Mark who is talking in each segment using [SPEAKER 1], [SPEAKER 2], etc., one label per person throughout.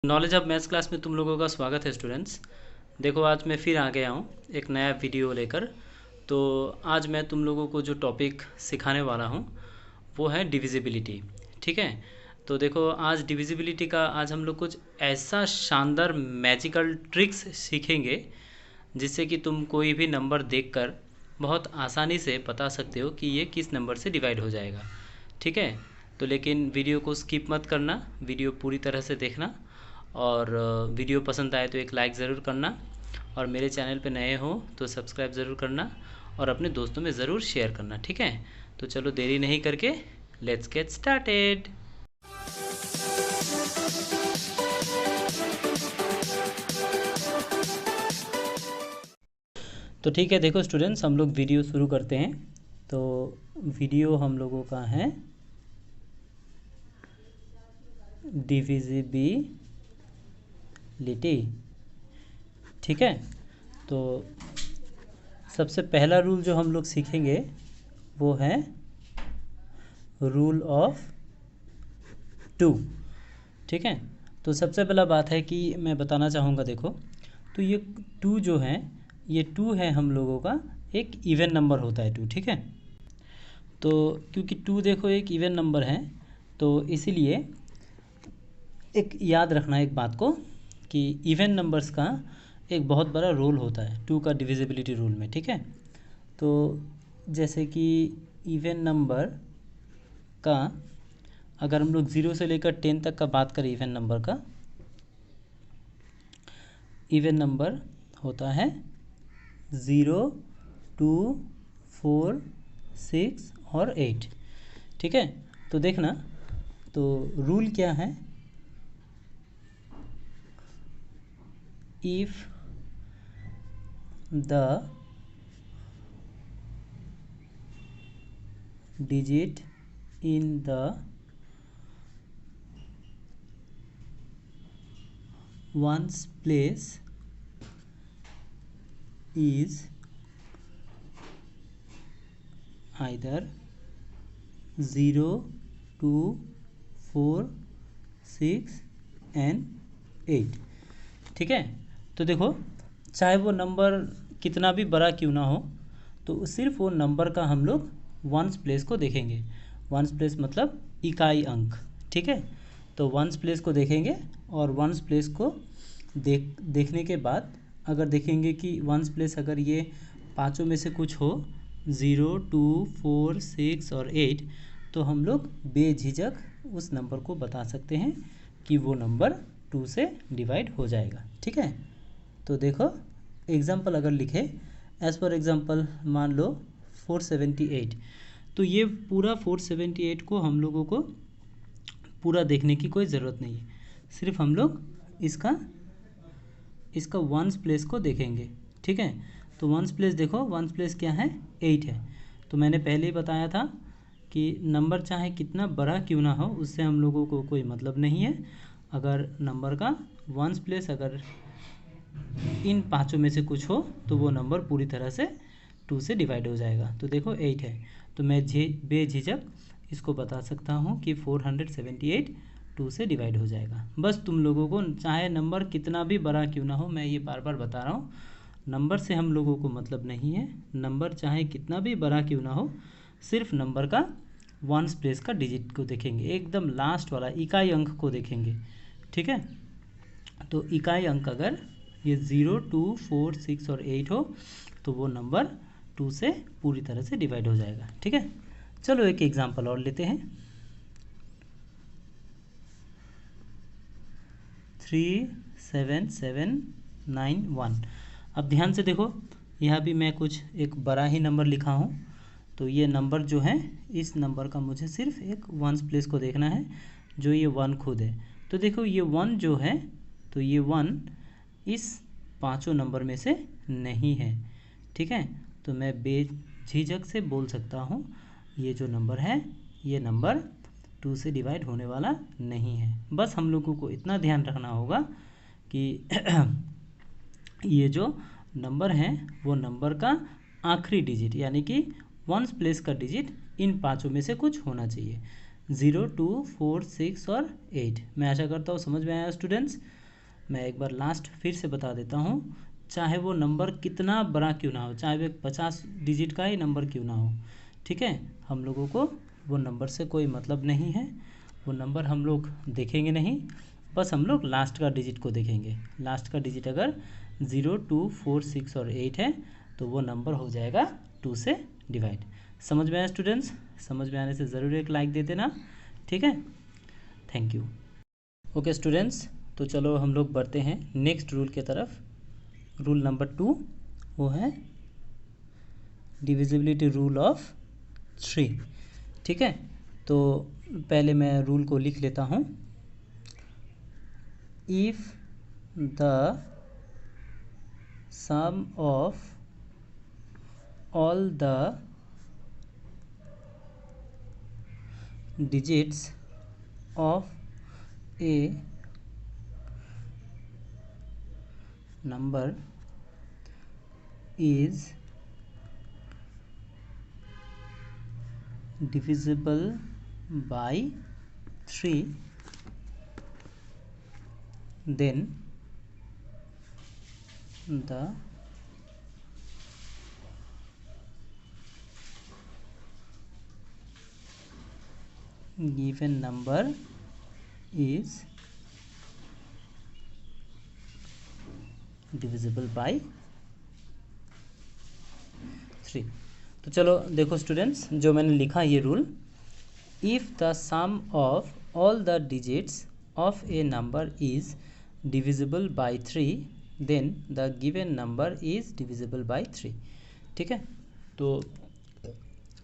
[SPEAKER 1] Knowledge of maths class में तुम लोगों का स्वागत है स्टूडेंट्स। देखो आज मैं फिर आ गया हूँ एक नया वीडियो लेकर। तो आज मैं तुम लोगों को जो टॉपिक सिखाने वाला हूँ वो है डिविजिबिलिटी। ठीक है। तो देखो आज डिविजिबिलिटी का आज हम लोग कुछ ऐसा शानदार मैजिकल ट्रिक्स सीखेंगे जिससे कि तुम कोई भी नंबर देखकर बहुत आसानी से बता सकते हो कि ये किस नंबर से डिवाइड हो जाएगा। ठीक है। तो लेकिन वीडियो को स्किप मत करना, वीडियो पूरी तरह से देखना। और वीडियो पसंद आए तो एक लाइक ज़रूर करना, और मेरे चैनल पे नए हो तो सब्सक्राइब ज़रूर करना, और अपने दोस्तों में ज़रूर शेयर करना। ठीक है। तो चलो देरी नहीं करके लेट्स गेट स्टार्टेड। तो ठीक है, देखो स्टूडेंट्स हम लोग वीडियो शुरू करते हैं। तो वीडियो हम लोगों का है डिविजिबिलिटी। ठीक है। तो सबसे पहला रूल जो हम लोग सीखेंगे वो है रूल ऑफ टू। ठीक है। तो सबसे पहला बात है कि मैं बताना चाहूँगा, देखो तो ये टू जो है, ये टू है हम लोगों का एक इवन नंबर होता है टू। ठीक है। तो क्योंकि टू देखो एक इवन नंबर है, तो इसीलिए एक याद रखना एक बात को कि इवन नंबर्स का एक बहुत बड़ा रोल होता है टू का डिविजिबिलिटी रूल में। ठीक है। तो जैसे कि इवन नंबर का अगर हम लोग 0 से लेकर 10 तक का बात करें, इवन नंबर का इवन नंबर होता है 0, 2, 4, 6 और 8। ठीक है। तो देखना, तो रूल क्या है, if the digit in the ones place is either 0, 2, 4, 6 and 8। ठीक है। तो देखो चाहे वो नंबर कितना भी बड़ा क्यों ना हो, तो सिर्फ वो नंबर का हम लोग वंस प्लेस को देखेंगे। वंस प्लेस मतलब इकाई अंक। ठीक है। तो वंस प्लेस को देखेंगे, और वंस प्लेस को देखने के बाद अगर देखेंगे कि वंस प्लेस अगर ये पांचों में से कुछ हो, 0, 2, 4, 6 और 8, तो हम लोग बेझिझक उस नंबर को बता सकते हैं कि वो नंबर 2 से डिवाइड हो जाएगा। ठीक है। तो देखो एग्जाम्पल अगर लिखे, एज़ पर एग्जाम्पल मान लो 478, तो ये पूरा 478 को हम लोगों को पूरा देखने की कोई ज़रूरत नहीं है, सिर्फ हम लोग इसका वंस प्लेस को देखेंगे। ठीक है। तो वंस प्लेस देखो, वंस प्लेस क्या है, 8 है। तो मैंने पहले ही बताया था कि नंबर चाहे कितना बड़ा क्यों ना हो, उससे हम लोगों को कोई मतलब नहीं है। अगर नंबर का वंस प्लेस अगर इन पांचों में से कुछ हो, तो वो नंबर पूरी तरह से 2 से डिवाइड हो जाएगा। तो देखो 8 है, तो मैं बेझिझक इसको बता सकता हूँ कि 478 2 से डिवाइड हो जाएगा। बस तुम लोगों को चाहे नंबर कितना भी बड़ा क्यों ना हो, मैं ये बार बार बता रहा हूँ, नंबर से हम लोगों को मतलब नहीं है। नंबर चाहे कितना भी बड़ा क्यों ना हो, सिर्फ नंबर का वंस प्लेस का डिजिट को देखेंगे, एकदम लास्ट वाला इकाई अंक को देखेंगे। ठीक है। तो इकाई अंक अगर ये 0, 2, 4, 6 और 8 हो, तो वो नंबर 2 से पूरी तरह से डिवाइड हो जाएगा। ठीक है। चलो एक एग्जांपल और लेते हैं, 37791। अब ध्यान से देखो, यहाँ भी मैं कुछ एक बड़ा ही नंबर लिखा हूँ। तो ये नंबर जो है, इस नंबर का मुझे सिर्फ एक वंस प्लेस को देखना है, जो ये 1 खुद है। तो देखो ये 1 जो है, तो ये 1 इस पांचों नंबर में से नहीं है। ठीक है। तो मैं बेझिझक से बोल सकता हूँ ये जो नंबर है, ये नंबर 2 से डिवाइड होने वाला नहीं है। बस हम लोगों को इतना ध्यान रखना होगा कि ये जो नंबर है वो नंबर का आखिरी डिजिट यानी कि वंस प्लेस का डिजिट इन पांचों में से कुछ होना चाहिए। 0, 2, 4, 6 और 8। मैं आशा करता हूँ समझ में आया स्टूडेंट्स। मैं एक बार लास्ट फिर से बता देता हूँ, चाहे वो नंबर कितना बड़ा क्यों ना हो, चाहे वो 50 डिजिट का ही नंबर क्यों ना हो, ठीक है, हम लोगों को वो नंबर से कोई मतलब नहीं है। वो नंबर हम लोग देखेंगे नहीं, बस हम लोग लास्ट का डिजिट को देखेंगे। लास्ट का डिजिट अगर 0, 2, 4, 6 और 8 है तो वो नंबर हो जाएगा 2 से डिवाइड। समझ में आया स्टूडेंट्स? समझ में आने से ज़रूर एक लाइक दे देना, ठीक है। Thank you. ओके स्टूडेंट्स, तो चलो हम लोग बढ़ते हैं नेक्स्ट रूल के तरफ। रूल नंबर 2 वो है डिविजिबिलिटी रूल ऑफ 3, ठीक है। तो पहले मैं रूल को लिख लेता हूँ। If the sum of all the digits of a number is divisible by 3, then the given number is divisible by 3। तो चलो देखो स्टूडेंट्स, जो मैंने लिखा ये rule, if the sum of all the digits of a number is divisible by 3 then the given number is divisible by 3, ठीक है। तो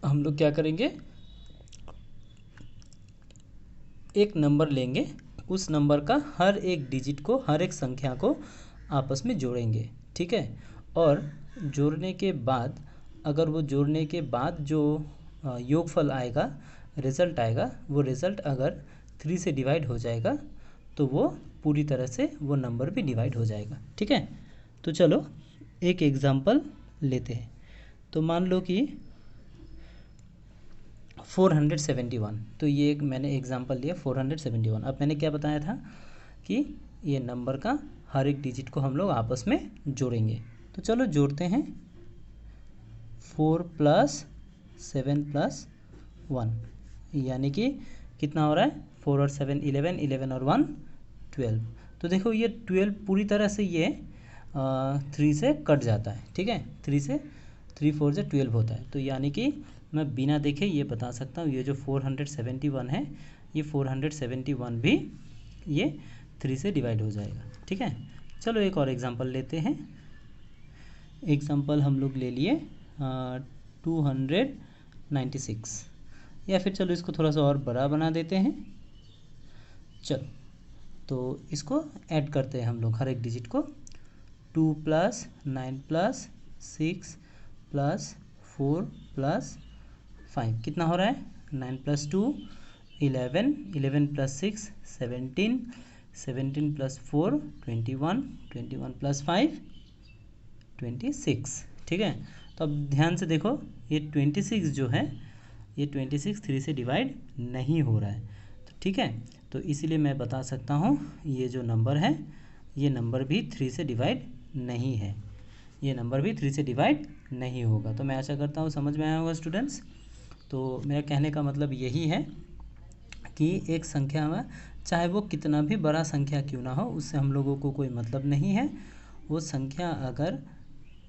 [SPEAKER 1] हम लोग क्या करेंगे, एक नंबर लेंगे, उस नंबर का हर एक डिजिट को, हर एक संख्या को आपस में जोड़ेंगे, ठीक है। और जोड़ने के बाद, अगर वो जोड़ने के बाद जो योगफल आएगा, रिज़ल्ट आएगा, वो रिज़ल्ट अगर 3 से डिवाइड हो जाएगा तो वो पूरी तरह से वो नंबर भी डिवाइड हो जाएगा, ठीक है। तो चलो एक एग्ज़ाम्पल लेते हैं। तो मान लो कि 471, तो ये एक मैंने एग्जांपल लिया 471। अब मैंने क्या बताया था कि ये नंबर का हर एक डिजिट को हम लोग आपस में जोड़ेंगे। तो चलो जोड़ते हैं। 4 + 7 + 1 यानी कि कितना हो रहा है, 4 और 7 11, 11 और 1 12। तो देखो ये 12 पूरी तरह से ये 3 से कट जाता है, ठीक है। 3 से 3 4 से 12 होता है। तो यानी कि मैं बिना देखे ये बता सकता हूँ, ये जो 471 है, ये 471 भी ये 3 से डिवाइड हो जाएगा, ठीक है। चलो एक और एग्जांपल लेते हैं। एग्जांपल हम लोग ले लिए 296, या फिर चलो इसको थोड़ा सा और बड़ा बना देते हैं। चलो तो इसको ऐड करते हैं हम लोग हर एक डिजिट को। 2 + 9 + 6 + 4 + 5 कितना हो रहा है, 9 + 2 11, 11 + 6 17, 17 + 4 21, 21 + 5 26, ठीक है। तो अब ध्यान से देखो, ये 26 जो है, ये 26 3 से डिवाइड नहीं हो रहा है, तो ठीक है। तो इसीलिए मैं बता सकता हूँ ये जो नंबर है, ये नंबर भी 3 से डिवाइड नहीं है, ये नंबर भी 3 से डिवाइड नहीं होगा। तो मैं आशा करता हूँ समझ में आया होगा स्टूडेंट्स। तो मेरा कहने का मतलब यही है कि एक संख्या में चाहे वो कितना भी बड़ा संख्या क्यों ना हो, उससे हम लोगों को कोई मतलब नहीं है। वो संख्या अगर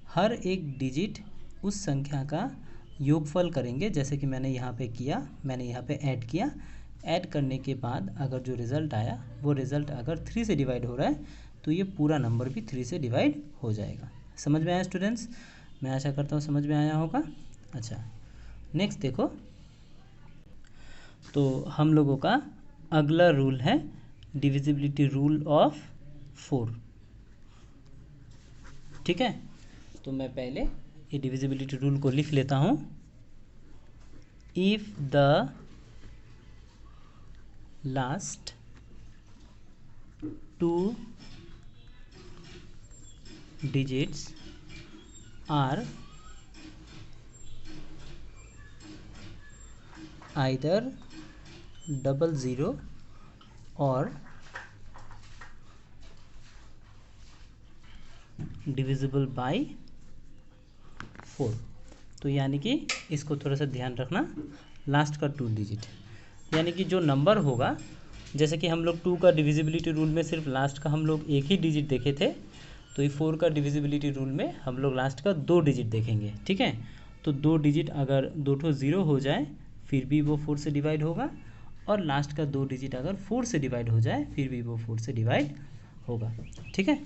[SPEAKER 1] हर एक डिजिट उस संख्या का योगफल करेंगे, जैसे कि मैंने यहाँ पे किया, मैंने यहाँ पे ऐड किया, ऐड करने के बाद अगर जो रिज़ल्ट आया, वो रिज़ल्ट अगर 3 से डिवाइड हो रहा है तो ये पूरा नंबर भी 3 से डिवाइड हो जाएगा। समझ में आया स्टूडेंट्स? मैं आशा करता हूँ समझ में आया होगा। अच्छा नेक्स्ट देखो, तो हम लोगों का अगला रूल है डिविजिबिलिटी रूल ऑफ 4, ठीक है। तो मैं पहले ये डिविजिबिलिटी रूल को लिख लेता हूँ। If the last 2 digits are either 00 और डिविजिबल बाय 4। तो यानी कि इसको थोड़ा सा ध्यान रखना, लास्ट का 2 डिजिट, यानी कि जो नंबर होगा, जैसे कि हम लोग 2 का डिविजिबिलिटी रूल में सिर्फ लास्ट का हम लोग एक ही डिजिट देखे थे, तो ये 4 का डिविजिबिलिटी रूल में हम लोग लास्ट का 2 डिजिट देखेंगे। ठीक है, तो 2 डिजिट अगर 2 0 हो जाए फिर भी वो 4 से डिवाइड होगा, और लास्ट का 2 डिजिट अगर 4 से डिवाइड हो जाए फिर भी वो 4 से डिवाइड होगा। ठीक है,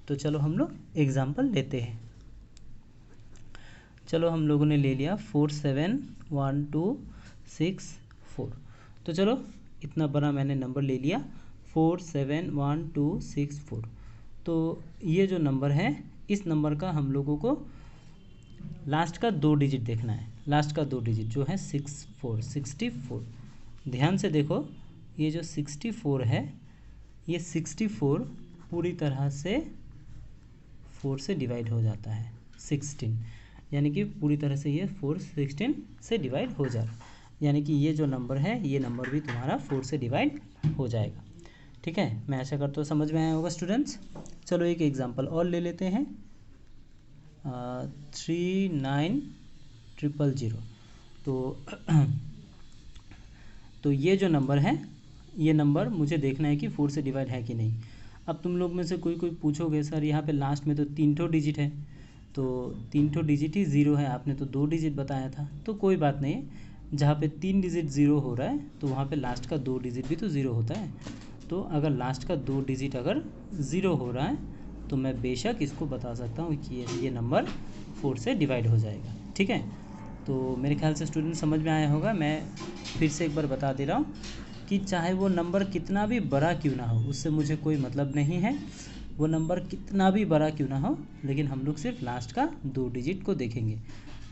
[SPEAKER 1] तो चलो हम लोग एग्जाम्पल लेते हैं। चलो हम लोगों ने ले लिया 4 7 1 2 6 4। तो चलो इतना बड़ा मैंने नंबर ले लिया 4 7 1 2 6 4। तो ये जो नंबर है, इस नंबर का हम लोगों को लास्ट का 2 डिजिट देखना है। लास्ट का 2 डिजिट जो है 64। ध्यान से देखो, ये जो 64 है, ये 64 पूरी तरह से 4 से डिवाइड हो जाता है 16, यानी कि पूरी तरह से ये 4 16 से डिवाइड हो जाए, यानी कि ये जो नंबर है ये नंबर भी तुम्हारा 4 से डिवाइड हो जाएगा। ठीक है, मैं आशा करता हूँ समझ में आया होगा स्टूडेंट्स। चलो एक एग्जांपल और ले लेते हैं, 39000। तो ये जो नंबर है, ये नंबर मुझे देखना है कि 4 से डिवाइड है कि नहीं। अब तुम लोग में से कोई पूछोगे सर यहाँ पे लास्ट में तो 3 डिजिट है, तो 3 डिजिट ही 0 है, आपने तो 2 डिजिट बताया था। तो कोई बात नहीं, जहाँ पे 3 डिजिट 0 हो रहा है तो वहाँ पे लास्ट का 2 डिजिट भी तो 0 होता है। तो अगर लास्ट का 2 डिजिट अगर 0 हो रहा है तो मैं बेशक इसको बता सकता हूँ कि ये नंबर 4 से डिवाइड हो जाएगा। ठीक है, तो मेरे ख्याल से स्टूडेंट समझ में आया होगा। मैं फिर से एक बार बता दे रहा हूँ कि चाहे वो नंबर कितना भी बड़ा क्यों ना हो, उससे मुझे कोई मतलब नहीं है, वो नंबर कितना भी बड़ा क्यों ना हो, लेकिन हम लोग सिर्फ लास्ट का 2 डिजिट को देखेंगे।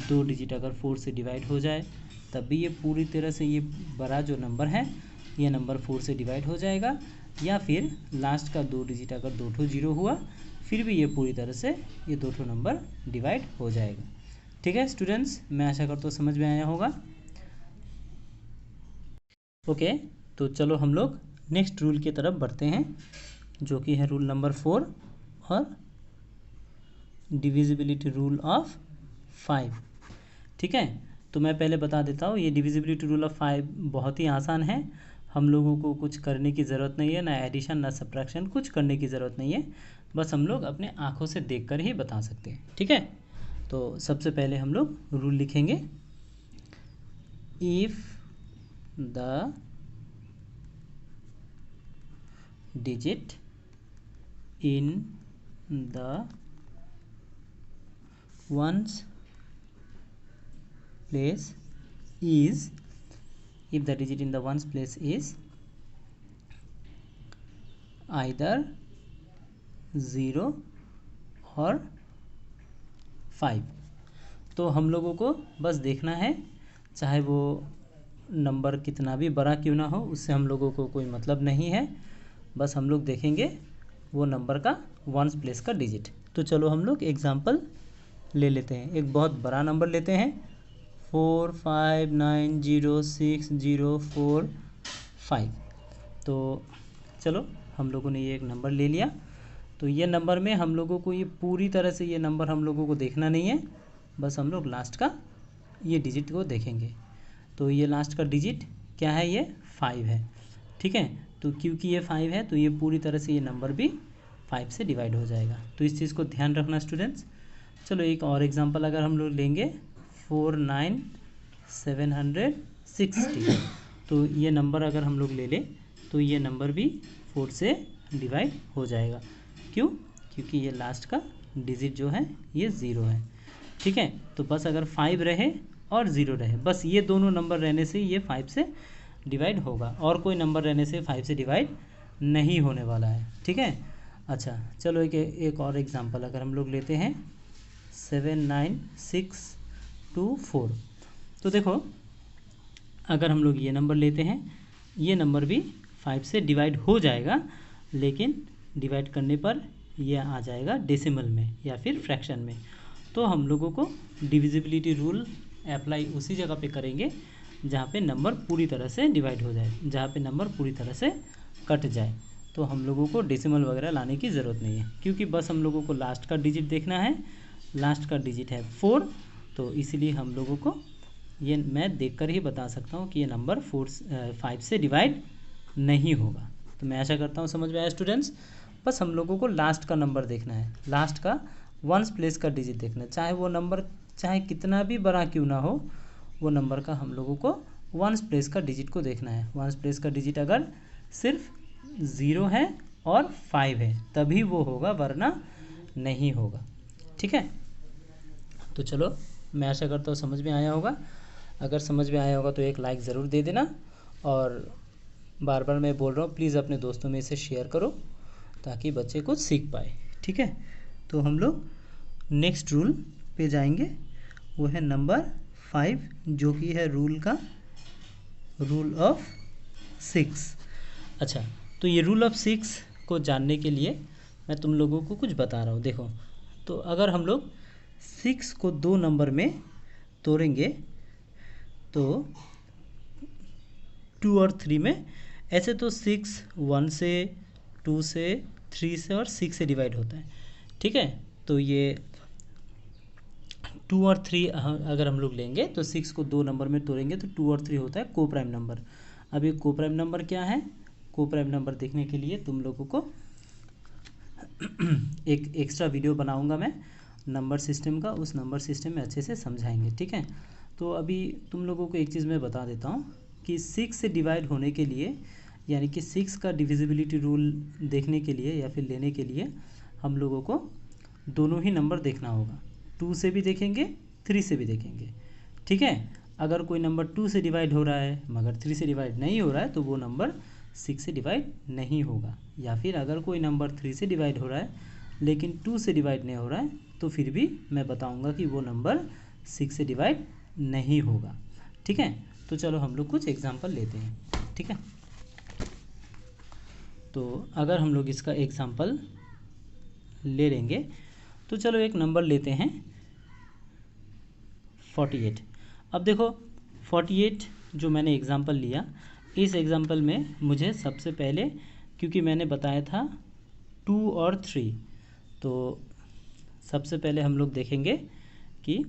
[SPEAKER 1] 2 डिजिट अगर 4 से डिवाइड हो जाए तब भी ये पूरी तरह से ये बड़ा जो नंबर है ये नंबर 4 से डिवाइड हो जाएगा, या फिर लास्ट का 2 डिजिट अगर 2 0 हुआ फिर भी ये पूरी तरह से ये 2 नंबर डिवाइड हो जाएगा। ठीक है स्टूडेंट्स, मैं आशा करता हूँ समझ में आया होगा। ओके, तो चलो हम लोग नेक्स्ट रूल की तरफ बढ़ते हैं, जो कि है रूल नंबर 4 और डिविजिबिलिटी रूल ऑफ 5। ठीक है, तो मैं पहले बता देता हूँ, ये डिविजिबिलिटी रूल ऑफ 5 बहुत ही आसान है, हम लोगों को कुछ करने की ज़रूरत नहीं है, ना एडिशन ना सब्ट्रैक्शन, कुछ करने की ज़रूरत नहीं है, बस हम लोग अपने आँखों से देखकर ही बता सकते हैं। ठीक है, तो सबसे पहले हम लोग रूल लिखेंगे, if the digit in the ones place is, if the digit in the ones place is either 0 और 5, तो हम लोगों को बस देखना है, चाहे वो नंबर कितना भी बड़ा क्यों ना हो, उससे हम लोगों को कोई मतलब नहीं है, बस हम लोग देखेंगे वो नंबर का वंस प्लेस का डिजिट। तो चलो हम लोग एग्जांपल ले लेते हैं, एक बहुत बड़ा नंबर लेते हैं 45906045। तो चलो हम लोगों ने ये एक नंबर ले लिया, तो ये नंबर में हम लोगों को ये पूरी तरह से ये नंबर हम लोगों को देखना नहीं है, बस हम लोग लास्ट का ये डिजिट को देखेंगे। तो ये लास्ट का डिजिट क्या है, ये 5 है। ठीक है, तो क्योंकि ये 5 है तो ये पूरी तरह से ये नंबर भी 5 से डिवाइड हो जाएगा, तो इस चीज़ को ध्यान रखना स्टूडेंट्स। चलो एक और एग्जांपल अगर हम लोग लेंगे 49760, तो ये नंबर अगर हम लोग ले लें तो ये नंबर भी 4 से डिवाइड हो जाएगा। क्यों? क्योंकि ये लास्ट का डिजिट जो है ये 0 है। ठीक है, तो बस अगर 5 रहे और 0 रहे, बस ये दोनों नंबर रहने से ये 5 से डिवाइड होगा, और कोई नंबर रहने से 5 से डिवाइड नहीं होने वाला है। ठीक है, अच्छा चलो एक और एग्जांपल अगर हम लोग लेते हैं 79624। तो देखो अगर हम लोग ये नंबर लेते हैं, ये नंबर भी 5 से डिवाइड हो जाएगा, लेकिन डिवाइड करने पर ये आ जाएगा डेसिमल में या फिर फ्रैक्शन में। तो हम लोगों को डिविजिबिलिटी रूल अप्लाई उसी जगह पे करेंगे जहाँ पे नंबर पूरी तरह से डिवाइड हो जाए, जहाँ पे नंबर पूरी तरह से कट जाए। तो हम लोगों को डेसिमल वगैरह लाने की ज़रूरत नहीं है, क्योंकि बस हम लोगों को लास्ट का डिजिट देखना है। लास्ट का डिजिट है 4, तो इसलिए हम लोगों को ये मैं देखकर ही बता सकता हूँ कि ये नंबर 5 से डिवाइड नहीं होगा। तो मैं आशा करता हूँ समझ में आया स्टूडेंट्स। बस हम लोगों को लास्ट का नंबर देखना है, लास्ट का वंस प्लेस का डिजिट देखना है, चाहे वो नंबर चाहे कितना भी बड़ा क्यों ना हो, वो नंबर का हम लोगों को वंस प्लेस का डिजिट को देखना है। वंस प्लेस का डिजिट अगर सिर्फ 0 है और 5 है तभी वो होगा, वरना नहीं होगा। ठीक है, तो चलो मैं आशा करता हूँ समझ में आया होगा। अगर समझ में आया होगा तो एक लाइक ज़रूर दे देना, और बार बार मैं बोल रहा हूँ प्लीज़ अपने दोस्तों में इसे शेयर करो ताकि बच्चे कुछ सीख पाए। ठीक है, तो हम लोग नेक्स्ट रूल पे जाएंगे, वो है नंबर 5, जो कि है रूल ऑफ 6। अच्छा, तो ये रूल ऑफ 6 को जानने के लिए मैं तुम लोगों को कुछ बता रहा हूँ। देखो, तो अगर हम लोग 6 को 2 नंबर में तोड़ेंगे तो 2 और 3 में, ऐसे तो 6 1 से, 2 से, 3 से और 6 से डिवाइड होता है। ठीक है, तो ये 2 और 3 अगर हम लोग लेंगे तो 6 को 2 नंबर में तोड़ेंगे तो 2 और 3 होता है को प्राइम नंबर। अब ये को प्राइम नंबर क्या है? को प्राइम नंबर देखने के लिए तुम लोगों को एक एक्स्ट्रा वीडियो बनाऊंगा मैं नंबर सिस्टम का, उस नंबर सिस्टम में अच्छे से समझाएंगे। ठीक है, तो अभी तुम लोगों को एक चीज़ मैं बता देता हूँ कि 6 से डिवाइड होने के लिए, यानी कि 6 का डिविजिबिलिटी रूल देखने के लिए या फिर लेने के लिए हम लोगों को दोनों ही नंबर देखना होगा। 2 से भी देखेंगे, 3 से भी देखेंगे। ठीक है, अगर कोई नंबर 2 से डिवाइड हो रहा है मगर 3 से डिवाइड नहीं हो रहा है तो वो नंबर 6 से डिवाइड नहीं होगा। या फिर अगर कोई नंबर 3 से डिवाइड हो रहा है लेकिन 2 से डिवाइड नहीं हो रहा है तो फिर भी मैं बताऊंगा कि वो नंबर 6 से डिवाइड नहीं होगा। ठीक है, तो चलो हम लोग कुछ एग्जांपल लेते हैं। ठीक है, तो अगर हम लोग इसका एग्जांपल ले लेंगे तो चलो एक नंबर लेते हैं 48। अब देखो 48 जो मैंने एग्जांपल लिया, इस एग्जांपल में मुझे सबसे पहले, क्योंकि मैंने बताया था 2 और 3, तो सबसे पहले हम लोग देखेंगे कि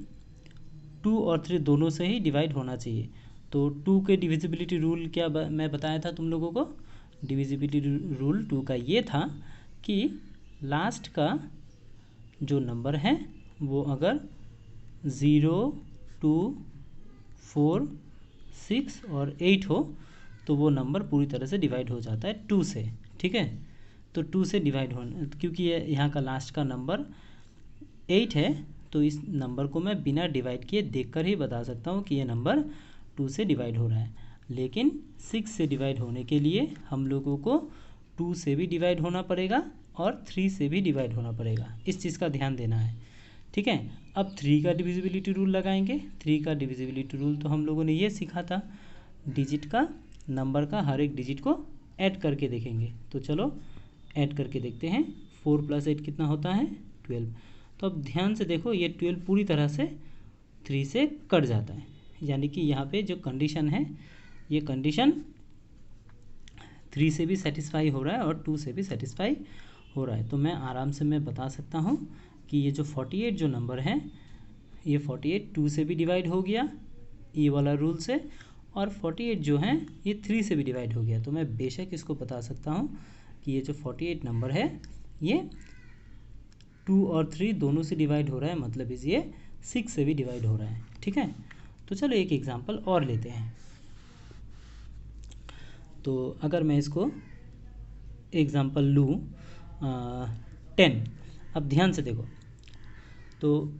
[SPEAKER 1] 2 और 3 दोनों से ही डिवाइड होना चाहिए। तो 2 के डिविजिबिलिटी रूल क्या मैं बताया था तुम लोगों को? डिविजिबिलिटी रूल 2 का ये था कि लास्ट का जो नंबर है वो अगर 0, 2, 4, 6 और 8 हो तो वो नंबर पूरी तरह से डिवाइड हो जाता है 2 से। ठीक है, तो 2 से डिवाइड होने, क्योंकि यहाँ का लास्ट का नंबर 8 है तो इस नंबर को मैं बिना डिवाइड किए देखकर ही बता सकता हूँ कि ये नंबर 2 से डिवाइड हो रहा है। लेकिन 6 से डिवाइड होने के लिए हम लोगों को 2 से भी डिवाइड होना पड़ेगा और 3 से भी डिवाइड होना पड़ेगा, इस चीज़ का ध्यान देना है। ठीक है, अब 3 का डिविजिबिलिटी रूल लगाएंगे। 3 का डिविजिबिलिटी रूल तो हम लोगों ने ये सीखा था, डिजिट का, नंबर का हर एक डिजिट को ऐड करके देखेंगे। तो चलो ऐड करके देखते हैं। 4 + 8 कितना होता है? 12। तो अब ध्यान से देखो, ये 12 पूरी तरह से 3 से कट जाता है, यानी कि यहाँ पे जो कंडीशन है, ये कंडीशन 3 से भी सेटिस्फाई हो रहा है और 2 से भी सेटिस्फाई हो रहा है। तो मैं आराम से मैं बता सकता हूँ कि ये जो 48 जो नंबर है, ये 48 2 से भी डिवाइड हो गया ये वाला रूल से, और 48 जो है ये 3 से भी डिवाइड हो गया। तो मैं बेशक इसको बता सकता हूँ कि ये जो 48 नंबर है ये 2 और 3 दोनों से डिवाइड हो रहा है, मतलब ये 6 से भी डिवाइड हो रहा है। ठीक है, तो चलो एक एग्जांपल और लेते हैं। तो अगर मैं इसको एग्जांपल लूँ 10, अब ध्यान से देखो, तो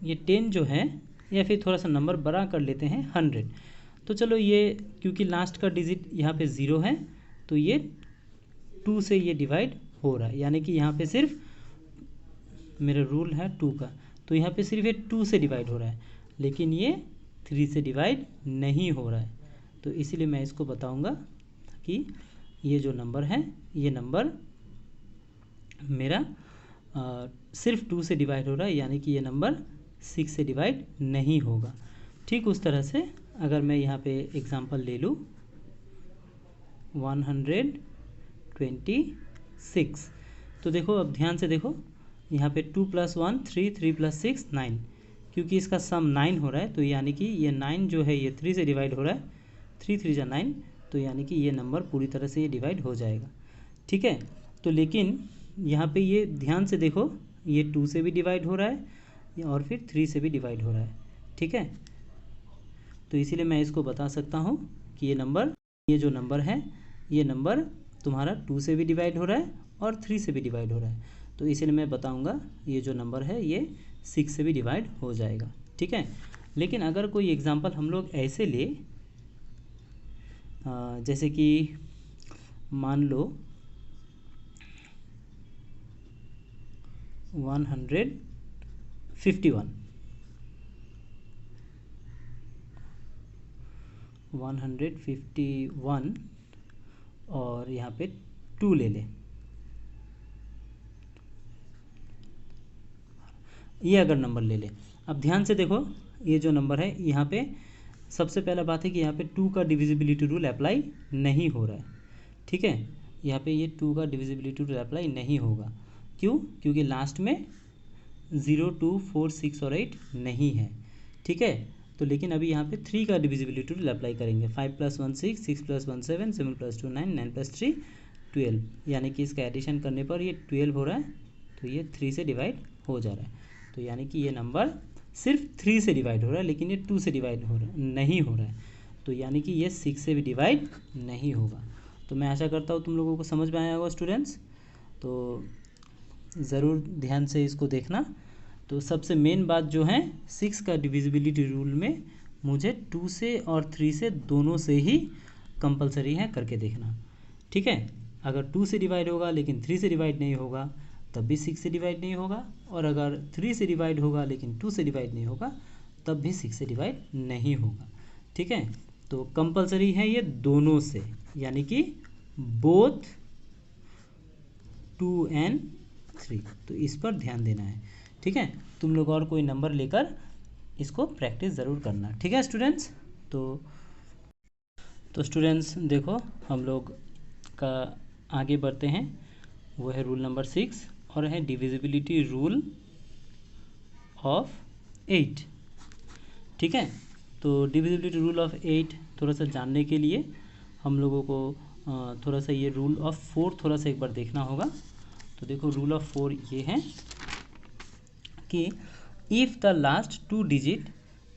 [SPEAKER 1] ये 10 जो है, या फिर थोड़ा सा नंबर बड़ा कर लेते हैं 100। तो चलो ये, क्योंकि लास्ट का डिजिट यहाँ पे 0 है तो ये 2 से ये डिवाइड हो रहा है, यानी कि यहाँ पे सिर्फ मेरा रूल है 2 का, तो यहाँ पे सिर्फ ये 2 से डिवाइड हो रहा है, लेकिन ये 3 से डिवाइड नहीं हो रहा है। तो इसीलिए मैं इसको बताऊंगा कि ये जो नंबर है, ये नंबर मेरा सिर्फ 2 से डिवाइड हो रहा है, यानी कि ये नंबर 6 से डिवाइड नहीं होगा। ठीक उस तरह से अगर मैं यहाँ पे एग्जांपल ले लूँ 126, तो देखो अब ध्यान से देखो, यहाँ पे 2 + 1 3, 3 + 6 9, क्योंकि इसका सम 9 हो रहा है, तो यानी कि ये 9 जो है ये 3 से डिवाइड हो रहा है, 3 3 जा 9, तो यानी कि ये नंबर पूरी तरह से ये डिवाइड हो जाएगा। ठीक है, तो लेकिन यहाँ पे ये ध्यान से देखो, ये 2 से भी डिवाइड हो रहा है और फिर 3 से भी डिवाइड हो रहा है। ठीक है, तो इसीलिए मैं इसको बता सकता हूँ कि ये जो नंबर है, ये नंबर तुम्हारा 2 से भी डिवाइड हो रहा है और 3 से भी डिवाइड हो रहा है, तो इसीलिए मैं बताऊँगा ये जो नंबर है ये 6 से भी डिवाइड हो जाएगा। ठीक है, लेकिन अगर कोई एग्जांपल हम लोग ऐसे ले, जैसे कि मान लो 151 और यहाँ पे 2 ले ले, ये अगर नंबर ले ले। अब ध्यान से देखो, ये जो नंबर है यहाँ पे सबसे पहला बात है कि यहाँ पे 2 का डिविजिबिलिटी रूल अप्लाई नहीं हो रहा है। ठीक है, यहाँ पे ये 2 का डिविजिबिलिटी रूल अप्लाई नहीं होगा। क्यों? क्योंकि लास्ट में 0 2 4 6 और 8 नहीं है। ठीक है, तो लेकिन अभी यहाँ पे 3 का डिविजिबिलिटी रूल अप्लाई करेंगे। 5 + 1 6, 6 + 1 7, 7 + 2 9, 9 + 3 12, यानी कि इसका एडिशन करने पर ये 12 हो रहा है, तो ये 3 से डिवाइड हो जा रहा है, तो यानी कि ये नंबर सिर्फ 3 से डिवाइड हो रहा है, लेकिन ये 2 से डिवाइड नहीं हो रहा है, तो यानी कि ये 6 से भी डिवाइड नहीं होगा। तो मैं आशा करता हूँ तुम लोगों को समझ में आया होगा स्टूडेंट्स, तो ज़रूर ध्यान से इसको देखना। तो सबसे मेन बात जो है 6 का डिविजिबिलिटी रूल में मुझे 2 से और 3 से दोनों से ही कंपलसरी है करके देखना। ठीक है, अगर 2 से डिवाइड होगा लेकिन 3 से डिवाइड नहीं होगा तब भी 6 से डिवाइड नहीं होगा, और अगर 3 से डिवाइड होगा लेकिन 2 से डिवाइड नहीं होगा तब भी 6 से डिवाइड नहीं होगा। ठीक है, तो कंपलसरी है ये दोनों से, यानी कि बोथ 2 and 3, तो इस पर ध्यान देना है। ठीक है, तुम लोग और कोई नंबर लेकर इसको प्रैक्टिस ज़रूर करना। ठीक है स्टूडेंट्स, तो स्टूडेंट्स देखो हम लोग का आगे बढ़ते हैं, वो है रूल नंबर 6 और है डिविजिबिलिटी रूल ऑफ 8। ठीक है, तो डिविजिबिलिटी रूल ऑफ 8 थोड़ा सा जानने के लिए हम लोगों को थोड़ा सा ये रूल ऑफ 4 थोड़ा सा एक बार देखना होगा। तो देखो रूल ऑफ 4 ये है कि if the last 2 digit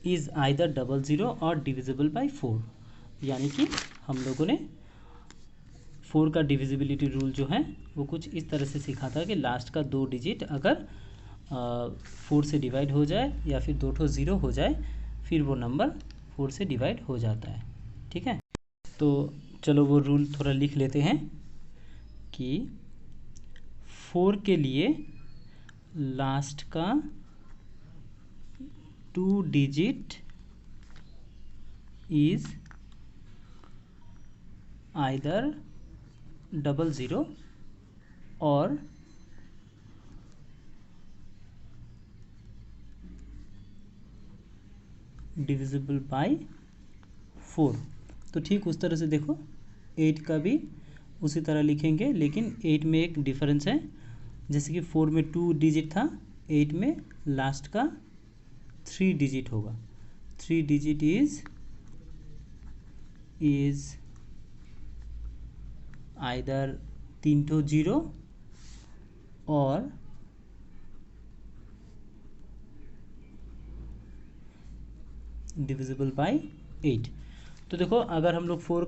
[SPEAKER 1] is either 00 और डिविजिबल बाय 4, यानी कि हम लोगों ने 4 का डिविजिबिलिटी रूल जो है वो कुछ इस तरह से सीखा था कि लास्ट का 2 डिजिट अगर 4 से डिवाइड हो जाए या फिर 2 ठो 0 हो जाए, फिर वो नंबर 4 से डिवाइड हो जाता है। ठीक है, तो चलो वो रूल थोड़ा लिख लेते हैं कि 4 के लिए लास्ट का 2 डिजिट इज आइदर 00 और डिविजिबल बाय 4। तो ठीक उस तरह से देखो 8 का भी उसी तरह लिखेंगे, लेकिन 8 में एक डिफरेंस है, जैसे कि 4 में 2 डिजिट था, 8 में लास्ट का 3 डिजिट होगा। 3 डिजिट इज आइदर 3 ठो 0 और डिविजिबल बाय 8। तो देखो अगर हम लोग 4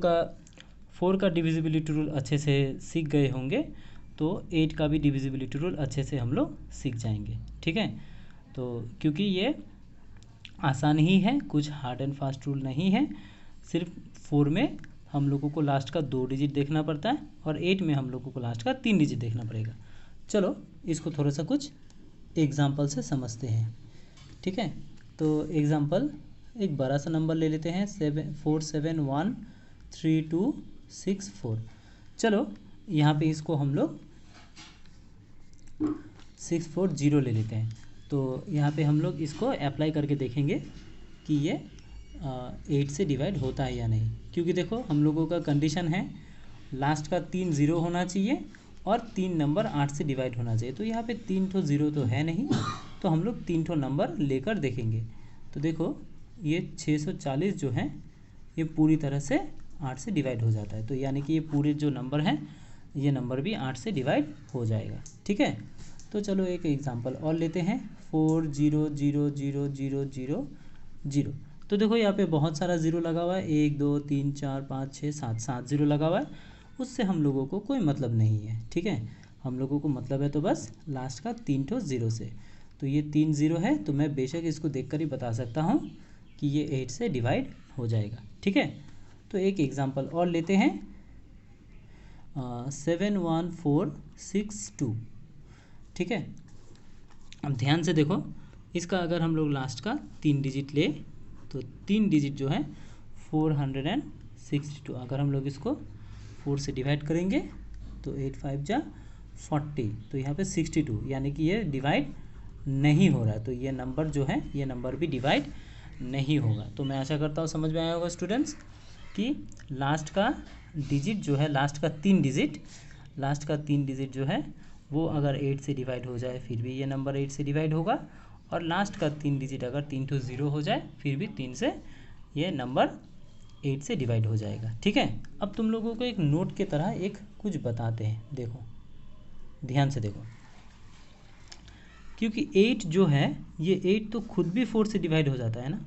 [SPEAKER 1] का डिविजिबिलिटी रूल अच्छे से सीख गए होंगे तो 8 का भी डिविजिबिलिटी रूल अच्छे से हम लोग सीख जाएंगे। ठीक है, तो क्योंकि ये आसान ही है, कुछ हार्ड एंड फास्ट रूल नहीं है। सिर्फ 4 में हम लोगों को लास्ट का 2 डिजिट देखना पड़ता है और 8 में हम लोगों को लास्ट का 3 डिजिट देखना पड़ेगा। चलो इसको थोड़ा सा कुछ एग्जाम्पल से समझते हैं। ठीक है, तो एग्जाम्पल एक बड़ा सा नंबर ले लेते हैं 471326 4। चलो यहाँ पे इसको हम लोग 640 ले लेते हैं। तो यहाँ पे हम लोग इसको अप्लाई करके देखेंगे कि ये 8 से डिवाइड होता है या नहीं, क्योंकि देखो हम लोगों का कंडीशन है लास्ट का 3 0 होना चाहिए और 3 नंबर 8 से डिवाइड होना चाहिए। तो यहाँ पे 3 ठो 0 तो है नहीं, तो हम लोग 3 ठो नंबर लेकर देखेंगे। तो देखो ये 640 जो है ये पूरी तरह से 8 से डिवाइड हो जाता है, तो यानी कि ये पूरे जो नंबर हैं ये नंबर भी 8 से डिवाइड हो जाएगा। ठीक है, तो चलो एक एग्जांपल और लेते हैं 4 0 0 0 0 0 0। तो देखो यहाँ पे बहुत सारा ज़ीरो लगा हुआ है, 1 2 3 4 5 6 7 7 ज़ीरो लगा हुआ है, उससे हम लोगों को कोई मतलब नहीं है। ठीक है, हम लोगों को मतलब है तो बस लास्ट का 3 ठो ज़ीरो से। तो ये 3 ज़ीरो है, तो मैं बेशक इसको देखकर ही बता सकता हूँ कि ये 8 से डिवाइड हो जाएगा। ठीक है, तो एक एग्जांपल और लेते हैं 7 1 4 6 2। ठीक है, अब ध्यान से देखो, इसका अगर हम लोग लास्ट का 3 डिजिट ले तो 3 डिजिट जो है 462। अगर हम लोग इसको 4 से डिवाइड करेंगे तो 8 5 जा 40, तो यहाँ पे 62, यानी कि ये डिवाइड नहीं हो रहा है। तो ये नंबर जो है ये नंबर भी डिवाइड नहीं होगा। तो मैं आशा करता हूँ समझ में आया होगा स्टूडेंट्स कि लास्ट का डिजिट जो है, लास्ट का 3 डिजिट जो है वो अगर 8 से डिवाइड हो जाए फिर भी ये नंबर 8 से डिवाइड होगा, और लास्ट का 3 डिजिट अगर 3 ठो 0 हो जाए फिर भी 3 से ये नंबर 8 से डिवाइड हो जाएगा। ठीक है, अब तुम लोगों को एक नोट के तरह एक कुछ बताते हैं, देखो ध्यान से देखो, क्योंकि 8 जो है ये 8 तो खुद भी 4 से डिवाइड हो जाता है ना,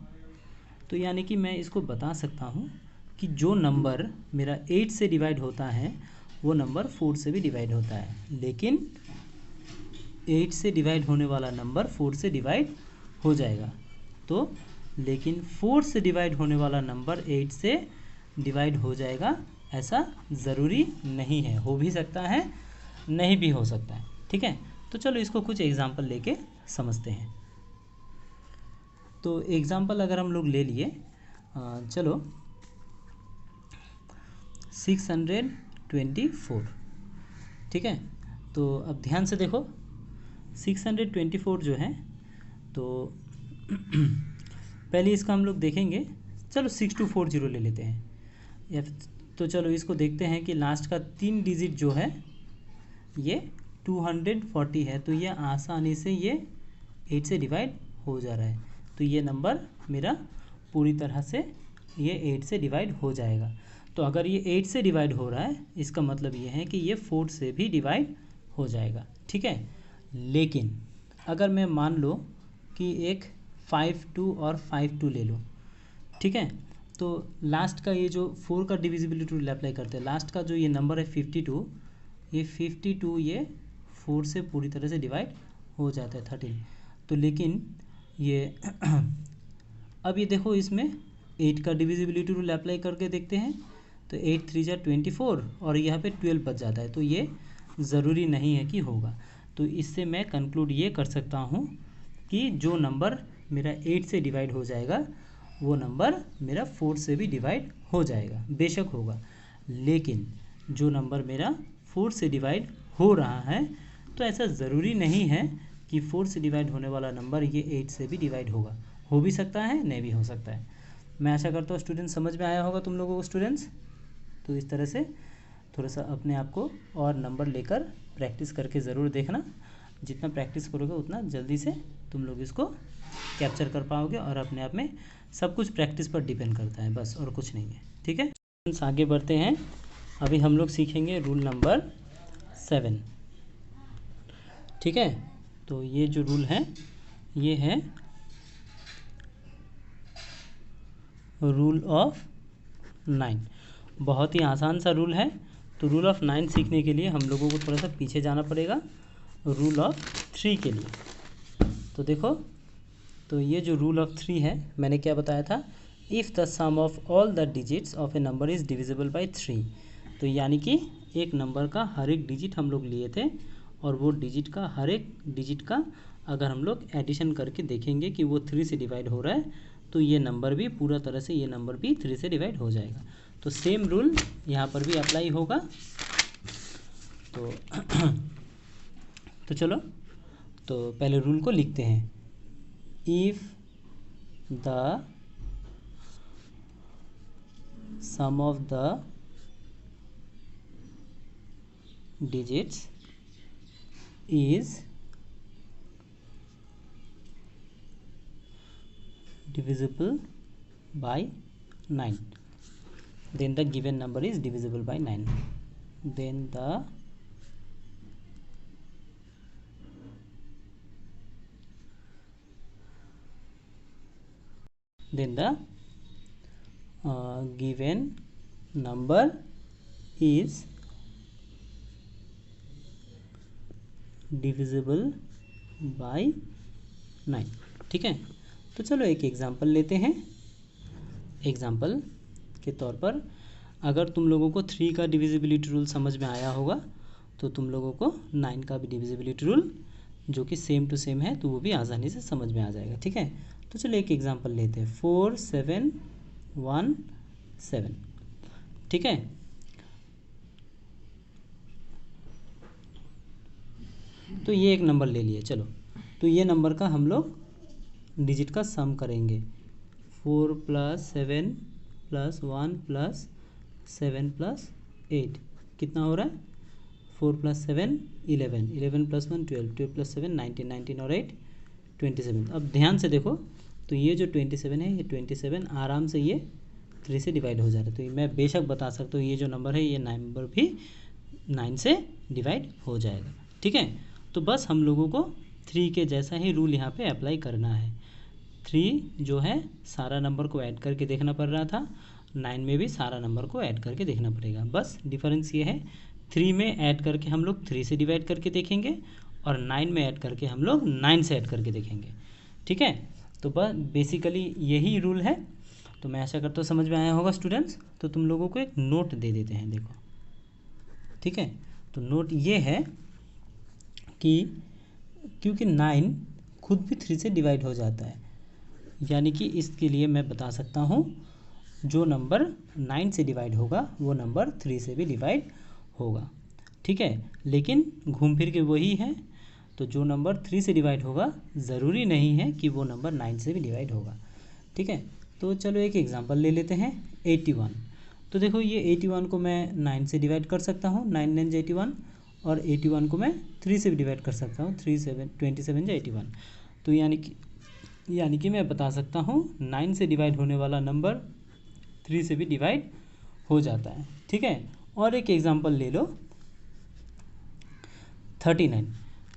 [SPEAKER 1] तो यानी कि मैं इसको बता सकता हूँ कि जो नंबर मेरा 8 से डिवाइड होता है वो नंबर 4 से भी डिवाइड होता है, लेकिन 8 से डिवाइड होने वाला नंबर 4 से डिवाइड हो जाएगा। तो लेकिन 4 से डिवाइड होने वाला नंबर 8 से डिवाइड हो जाएगा ऐसा ज़रूरी नहीं है, हो भी सकता है नहीं भी हो सकता है। ठीक है, तो चलो इसको कुछ एग्जांपल लेके समझते हैं। तो एग्जांपल अगर हम लोग ले लिए, चलो 624। ठीक है, तो अब ध्यान से देखो 624 जो है, तो पहले इसका हम लोग देखेंगे, चलो 6240 ले लेते हैं, या तो चलो इसको देखते हैं कि लास्ट का 3 डिजिट जो है ये 240 है, तो ये आसानी से ये 8 से डिवाइड हो जा रहा है, तो ये नंबर मेरा पूरी तरह से ये 8 से डिवाइड हो जाएगा। तो अगर ये 8 से डिवाइड हो रहा है इसका मतलब ये है कि ये 4 से भी डिवाइड हो जाएगा। ठीक है, लेकिन अगर मैं मान लो कि एक 52 और 52 ले लो, ठीक है, तो लास्ट का ये जो 4 का डिविजिबिलिटी रूल अप्लाई करते हैं, लास्ट का जो ये नंबर है 52, ये 52 ये 4 से पूरी तरह से डिवाइड हो जाता है 13। तो लेकिन ये अब ये देखो इसमें 8 का डिविजिबिलिटी रूल अप्लाई करके देखते हैं, तो 8 3 जा 24 और यहाँ पे 12 बच जाता है, तो ये ज़रूरी नहीं है कि होगा। तो इससे मैं कंक्लूड ये कर सकता हूँ कि जो नंबर मेरा 8 से डिवाइड हो जाएगा वो नंबर मेरा 4 से भी डिवाइड हो जाएगा, बेशक होगा। लेकिन जो नंबर मेरा 4 से डिवाइड हो रहा है तो ऐसा ज़रूरी नहीं है कि 4 से डिवाइड होने वाला नंबर ये 8 से भी डिवाइड होगा, हो भी सकता है नहीं भी हो सकता है। मैं आशा करता हूँ स्टूडेंट्स समझ में आया होगा तुम लोगों को स्टूडेंट्स। तो इस तरह से थोड़ा सा अपने आप को और नंबर लेकर प्रैक्टिस करके ज़रूर देखना, जितना प्रैक्टिस करोगे उतना जल्दी से तुम लोग इसको कैप्चर कर पाओगे, और अपने आप में सब कुछ प्रैक्टिस पर डिपेंड करता है बस, और कुछ नहीं है। ठीक है, आगे बढ़ते हैं, अभी हम लोग सीखेंगे रूल नंबर 7। ठीक है, तो ये जो रूल है ये है रूल ऑफ 9, बहुत ही आसान सा रूल है। तो रूल ऑफ 9 सीखने के लिए हम लोगों को थोड़ा सा पीछे जाना पड़ेगा रूल ऑफ 3 के लिए। तो देखो, तो ये जो रूल ऑफ 3 है मैंने क्या बताया था, if the sum of all the digits of a number is divisible by 3। तो यानी कि एक नंबर का हर एक डिजिट हम लोग लिए थे, और वो डिजिट का हर एक डिजिट का अगर हम लोग एडिशन करके देखेंगे कि वो 3 से डिवाइड हो रहा है तो ये नंबर भी पूरा तरह से, ये नंबर भी 3 से डिवाइड हो जाएगा। तो सेम रूल यहाँ पर भी अप्लाई होगा। तो चलो, तो पहले रूल को लिखते हैं। If the sum of the digits is divisible by 9, then the given number is divisible by 9, then the given number is divisible by 9। ठीक है, तो चलो एक एग्जांपल लेते हैं। एग्जांपल के तौर पर अगर तुम लोगों को 3 का डिविजिबिलिटी रूल समझ में आया होगा तो तुम लोगों को 9 का भी डिविजिबिलिटी रूल जो कि सेम टू सेम है तो वो भी आसानी से समझ में आ जाएगा। ठीक है, तो चलो एक एग्जांपल लेते हैं 4 7 1 7। ठीक है, तो ये एक नंबर ले लिए। चलो, तो ये नंबर का हम लोग डिजिट का सम करेंगे। 4 + 7 + 1 + 7 + 8 कितना हो रहा है? 4 + 7 11, 11 + 1 12, 12 + 7 19, 19 और 8 27। अब ध्यान से देखो, तो ये जो 27 है, ये 27 आराम से ये 3 से डिवाइड हो जा रहा है। तो मैं बेशक बता सकता हूँ ये जो नंबर है, ये नंबर भी 9 से डिवाइड हो जाएगा। ठीक है, तो बस हम लोगों को 3 के जैसा ही रूल यहाँ पे अप्लाई करना है। 3 जो है सारा नंबर को ऐड करके देखना पड़ रहा था, 9 में भी सारा नंबर को ऐड करके देखना पड़ेगा। बस डिफरेंस ये है, 3 में ऐड करके हम लोग 3 से डिवाइड करके देखेंगे और 9 में ऐड करके हम लोग 9 से ऐड करके देखेंगे। ठीक है, तो बस बेसिकली यही रूल है। तो मैं आशा करता हूँ समझ में आया होगा स्टूडेंट्स। तो तुम लोगों को एक नोट दे देते हैं, देखो। ठीक है, तो नोट ये है कि क्योंकि 9 खुद भी 3 से डिवाइड हो जाता है, यानी कि इसके लिए मैं बता सकता हूँ जो नंबर 9 से डिवाइड होगा वो नंबर 3 से भी डिवाइड होगा। ठीक है, लेकिन घूम फिर के वही है, तो जो नंबर 3 से डिवाइड होगा ज़रूरी नहीं है कि वो नंबर 9 से भी डिवाइड होगा। ठीक है, तो चलो एक एग्जांपल ले लेते हैं 81। तो देखो ये 81 को मैं 9 से डिवाइड कर सकता हूँ, 9 9 81, और 81 को मैं 3 से भी डिवाइड कर सकता हूँ, 3 7 27 या 81। तो यानी कि मैं बता सकता हूँ 9 से डिवाइड होने वाला नंबर 3 से भी डिवाइड हो जाता है। ठीक है, और एक एग्जांपल ले लो 39।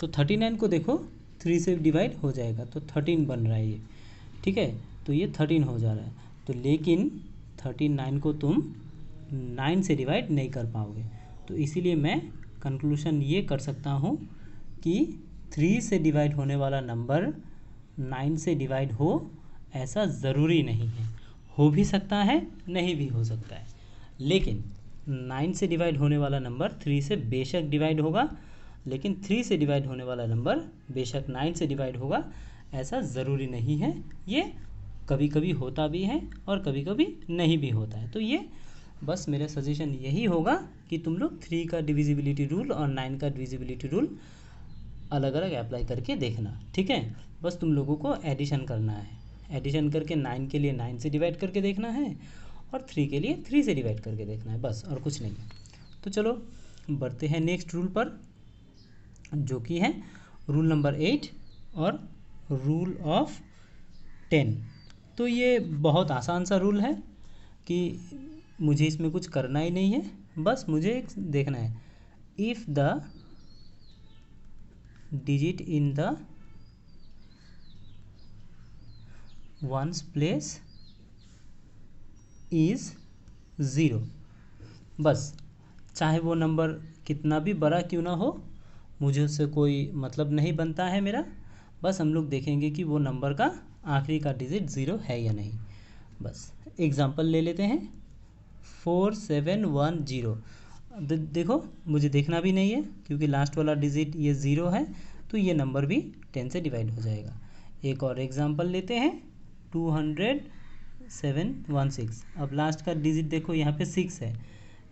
[SPEAKER 1] तो 39 को देखो 3 से डिवाइड हो जाएगा तो 13 बन रहा है ये। ठीक है, तो ये 13 हो जा रहा है। तो लेकिन 39 को तुम 9 से डिवाइड नहीं कर पाओगे, तो इसीलिए मैं कंक्लूशन ये कर सकता हूँ कि 3 से डिवाइड होने वाला नंबर 9 से डिवाइड हो ऐसा ज़रूरी नहीं है। हो भी सकता है, नहीं भी हो सकता है, लेकिन 9 से डिवाइड होने वाला नंबर 3 से बेशक डिवाइड होगा, लेकिन 3 से डिवाइड होने वाला नंबर बेशक 9 से डिवाइड होगा ऐसा ज़रूरी नहीं है। ये कभी कभी होता भी है और कभी कभी नहीं भी होता है। तो ये बस मेरा सजेशन यही होगा कि तुम लोग 3 का डिविजिबिलिटी रूल और 9 का डिविजिबिलिटी रूल अलग अलग अप्लाई करके देखना। ठीक है, बस तुम लोगों को एडिशन करना है, एडिशन करके 9 के लिए 9 से डिवाइड करके देखना है और 3 के लिए 3 से डिवाइड करके देखना है, बस और कुछ नहीं है। तो चलो बढ़ते हैं नेक्स्ट रूल पर, जो कि है रूल नंबर 8 और रूल ऑफ 10। तो ये बहुत आसान सा रूल है कि मुझे इसमें कुछ करना ही नहीं है, बस मुझे देखना है if the digit in the ones place is 0। बस चाहे वो नंबर कितना भी बड़ा क्यों ना हो, मुझे उससे कोई मतलब नहीं बनता है मेरा। बस हम लोग देखेंगे कि वो नंबर का आखिरी का डिजिट 0 है या नहीं। बस एग्जांपल ले लेते हैं 4 7 1 0। देखो मुझे देखना भी नहीं है क्योंकि लास्ट वाला डिजिट ये 0 है, तो ये नंबर भी 10 से डिवाइड हो जाएगा। एक और एग्जांपल लेते हैं 20716। अब लास्ट का डिजिट देखो यहाँ पे 6 है।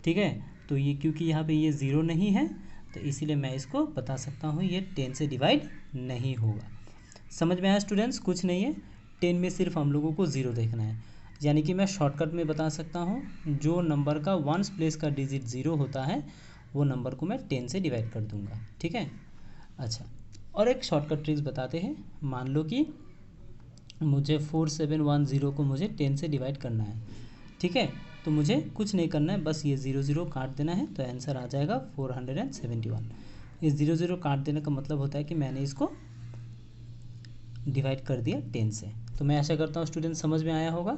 [SPEAKER 1] ठीक है, तो ये क्योंकि यहाँ पे ये 0 नहीं है तो इसीलिए मैं इसको बता सकता हूँ ये 10 से डिवाइड नहीं होगा। समझ में आया स्टूडेंट्स? कुछ नहीं है, 10 में सिर्फ हम लोगों को 0 देखना है। यानी कि मैं शॉर्टकट में बता सकता हूँ, जो नंबर का वंस प्लेस का डिजिट 0 होता है वो नंबर को मैं 10 से डिवाइड कर दूंगा। ठीक है। अच्छा, और एक शॉर्टकट ट्रिक्स बताते हैं। मान लो कि मुझे 4710 को मुझे 10 से डिवाइड करना है। ठीक है, तो मुझे कुछ नहीं करना है, बस ये 0 काट देना है, तो आंसर आ जाएगा 471। ये 0 काट देने का मतलब होता है कि मैंने इसको डिवाइड कर दिया 10 से। तो मैं आशा करता हूँ स्टूडेंट समझ में आया होगा।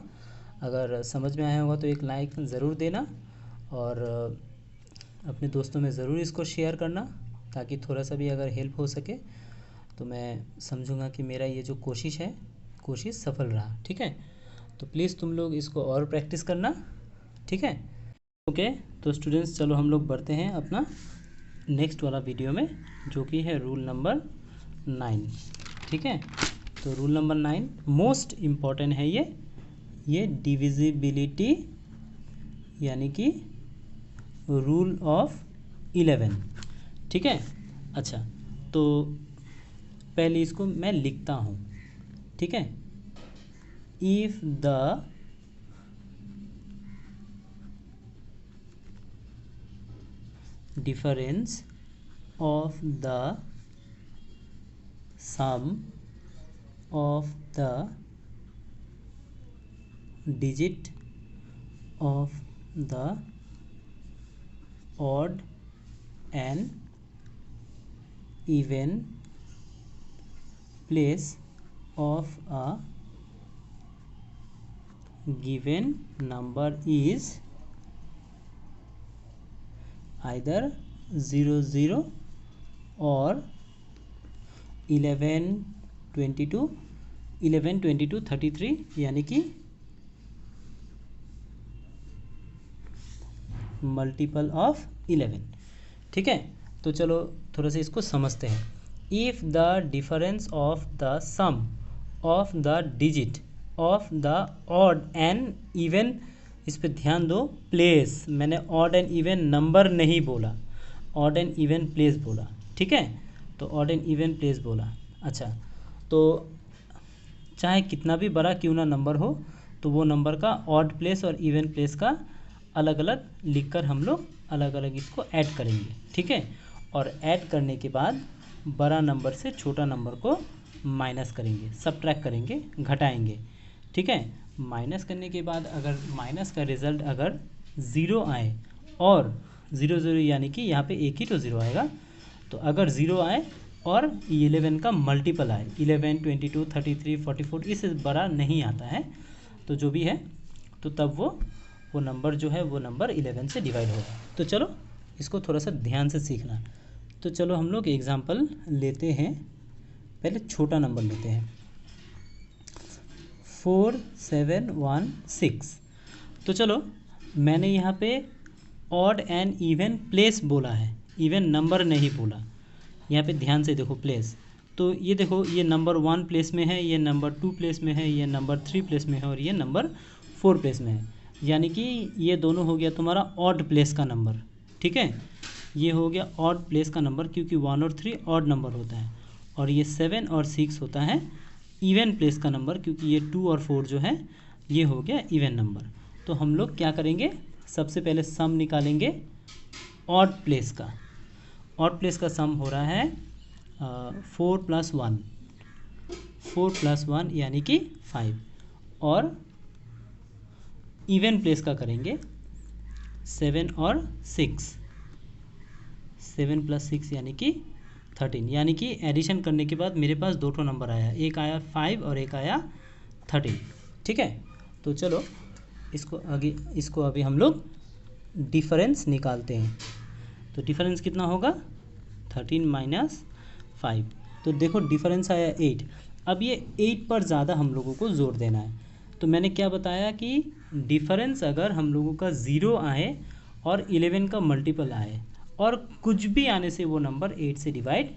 [SPEAKER 1] अगर समझ में आया होगा तो एक लाइक ज़रूर देना, और अपने दोस्तों में ज़रूर इसको शेयर करना, ताकि थोड़ा सा भी अगर हेल्प हो सके तो मैं समझूंगा कि मेरा ये जो कोशिश सफल रहा। ठीक है, तो प्लीज़ तुम लोग इसको और प्रैक्टिस करना। ठीक है, ओके। तो स्टूडेंट्स चलो हम लोग बढ़ते हैं अपना नेक्स्ट वाला वीडियो में, जो कि है रूल नंबर 9। ठीक है, तो रूल नंबर 9 मोस्ट इम्पॉर्टेंट है। ये डिविजिबिलिटी यानी कि रूल ऑफ 11। ठीक है। अच्छा, तो पहले इसको मैं लिखता हूँ। ठीक है, if the difference of the sum of the digit of the odd and even place of a given number is either 00 or 11 22 33, यानी कि मल्टीपल ऑफ 11। ठीक है, तो चलो थोड़ा सा इसको समझते हैं। If the difference of the sum of the digit of the odd and even, इस पे ध्यान दो, प्लेस, मैंने ऑड एंड इवन नंबर नहीं बोला, ऑड एंड इवन प्लेस बोला। ठीक है, तो ऑड एंड इवन प्लेस बोला। अच्छा, तो चाहे कितना भी बड़ा क्यों ना नंबर हो, तो वो नंबर का ऑड प्लेस और इवन प्लेस का अलग अलग लिखकर हम लोग अलग अलग इसको ऐड करेंगे। ठीक है, और ऐड करने के बाद बड़ा नंबर से छोटा नंबर को माइनस करेंगे, सब्ट्रैक्ट करेंगे, घटाएंगे। ठीक है, माइनस करने के बाद अगर माइनस का रिज़ल्ट अगर 0 आए, और 0 यानी कि यहाँ पे एक ही तो 0 आएगा, तो अगर 0 आए और 11 का मल्टीपल आए, 11 22 33 44, इससे बड़ा नहीं आता है, तो जो भी है, तो तब वो नंबर जो है वो नंबर 11 से डिवाइड होगा। तो चलो इसको थोड़ा सा ध्यान से सीखना। तो चलो हम लोग एग्जांपल लेते हैं, पहले छोटा नंबर लेते हैं 4716। तो चलो मैंने यहाँ पे ऑड एंड इवन प्लेस बोला है, इवन नंबर नहीं बोला। यहाँ पे ध्यान से देखो प्लेस, तो ये देखो, ये नंबर 1 प्लेस में है, ये नंबर 2 प्लेस में है, ये नंबर 3 प्लेस में है, और ये नंबर 4 प्लेस में है। यानी कि ये दोनों हो गया तुम्हारा ऑड प्लेस का नंबर। ठीक है, ये हो गया ऑड प्लेस का नंबर, क्योंकि 1 और 3 ऑड नंबर होता है, और ये 7 और 6 होता है इवन प्लेस का नंबर, क्योंकि ये 2 और 4 जो है ये हो गया इवन नंबर। तो हम लोग क्या करेंगे, सबसे पहले सम निकालेंगे ऑड प्लेस का। ऑड प्लेस का सम हो रहा है 4 + 1 यानी कि 5, और इवन प्लेस का करेंगे 7 और 6, 7 + 6 यानी कि 13, यानी कि एडिशन करने के बाद मेरे पास 2 नंबर आया, एक आया 5 और एक आया 13। ठीक है, तो चलो इसको अभी हम लोग डिफरेंस निकालते हैं। तो डिफरेंस कितना होगा, 13 - 5। तो देखो डिफरेंस आया 8। अब ये 8 पर ज़्यादा हम लोगों को जोर देना है। तो मैंने क्या बताया कि डिफरेंस अगर हम लोगों का 0 आए और 11 का मल्टीपल आए, और कुछ भी आने से वो नंबर 8 से डिवाइड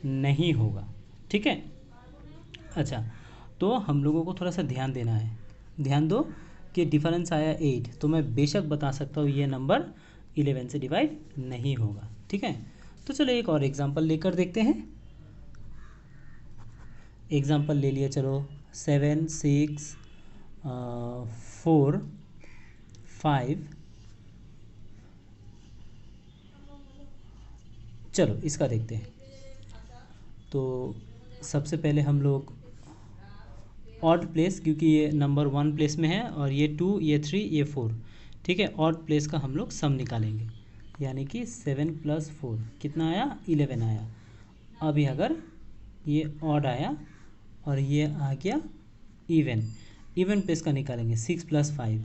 [SPEAKER 1] नहीं होगा। ठीक है। अच्छा, तो हम लोगों को थोड़ा सा ध्यान देना है। ध्यान दो कि डिफरेंस आया 8, तो मैं बेशक बता सकता हूँ ये नंबर 11 से डिवाइड नहीं होगा। ठीक है, तो चलो एक और एग्जांपल लेकर देखते हैं। एग्जांपल ले लिया, चलो 7 6 4 5। चलो इसका देखते हैं। तो सबसे पहले हम लोग ऑड प्लेस, क्योंकि ये नंबर 1 प्लेस में है और ये 2, ये 3, ये 4, ठीक है। ऑड प्लेस का हम लोग सम निकालेंगे, यानी कि 7 + 4 कितना आया, 11 आया। अभी अगर ये ऑड आया और ये आ गया इवन प्लेस का निकालेंगे, 6 + 5,